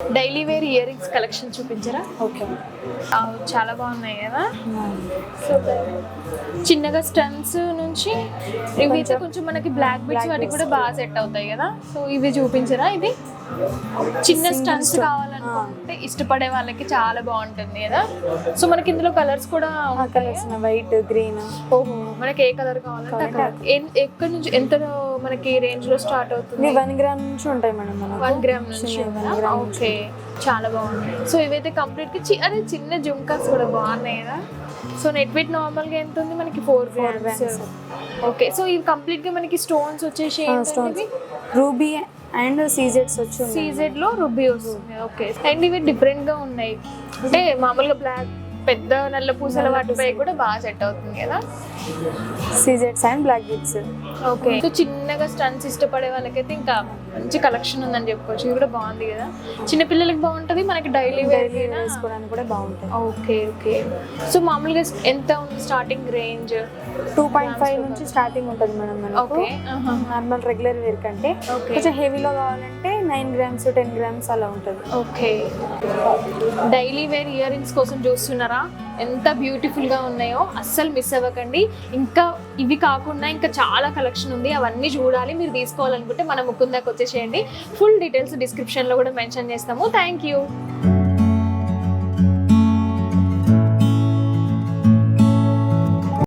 Daily wear earrings collection చూపించరా? Okay. చాలా బాగున్నాయి కదా. సూపర్. చిన్నగా స్టన్స్ నుంచి ఇవి కొంచెం మనకి బ్లాక్ బిట్స్ వాటికి కూడా బాగా సెట్ అవుతాయి కదా. సో ఇవి చూపించరా? ఇది చిన్న స్టన్స్ కావాలనుకుంటే ఇష్టపడే వాళ్ళకి చాలా బాగుంటుంది కదా. సో మనకి ఇందులో కలర్స్ కూడా కలర్స్ వైట్, గ్రీన్. ఓహో, మనకి ఏ కలర్ కావాలంటే ఆ కలర్. ఎక్కడి నుంచి ఎంత మనకి రేంజ్ లో స్టార్ట్ అవుతుంది? 1 గ్రామ్ నుంచి ఉంటాయి మేడం. 1 గ్రామ్ నుంచి. ఓకే, చాలా బాగుంది. సో ఇవైతే కంప్లీట్ గా అదే చిన్న జుంకాస్ కూడా బాగున్నాయి కదా. సో నెట్ వెయిట్ నార్మల్ గా ఎంత ఉంది మనకి? 4 గ్రామ్స్. ఓకే, సో ఇవి కంప్లీట్ గా మనకి స్టోన్స్ వచ్చేసి రూబీ అండ్ సీజెడ్స్ వచ్చి సీజెడ్ లో రూబీ వస్తుంది. ఓకే, అండ్ ఇవి డిఫరెంట్ గా ఉన్నాయి. అంటే మామూలుగా బ్లాక్ పెద్ద నల్ల పూసల వాటిపై కూడా బాగా సెట్ అవుతుంది కదా. సీజెడ్స్ and black bits. Okay, so చిన్నగా స్టన్స్ ఇష్టపడే వాళ్ళకైతే ఇంకా మంచి కలెక్షన్ ఉందని చెప్పుకోవచ్చు. ఇది కూడా బాగుంది కదా, చిన్నపిల్లలకి బాగుంటుంది, మనకి డైలీ వేసుకోవడానికి కూడా బాగుంటుంది. Okay okay. సో మామూలుగా ఎంత ఉంది స్టార్టింగ్ రేంజ్? 2.5 నుంచి స్టార్టింగ్ ఉంటుంది madam. Okay, normal regular wear కంటే కొంచెం హెవీలో కావాలంటే 9 గ్రామ్స్ 10 గ్రామ్స్ అలా ఉంటుంది. Okay, daily wear earrings కోసం చూస్తున్నారా? ఎంత బ్యూటిఫుల్ గా ఉన్నాయో, అస్సలు మిస్ అవ్వకండి. ఇంకా ఇవి కాకుండా ఇంకా చాలా కలెక్షన్ ఉంది, అవన్నీ చూడాలి. మీరు తీసుకోవాలనుకుంటే మన ముకుందాకి వచ్చేసేయండి. ఫుల్ డీటెయిల్స్ డిస్క్రిప్షన్లో కూడా మెన్షన్ చేస్తాము. Thank you.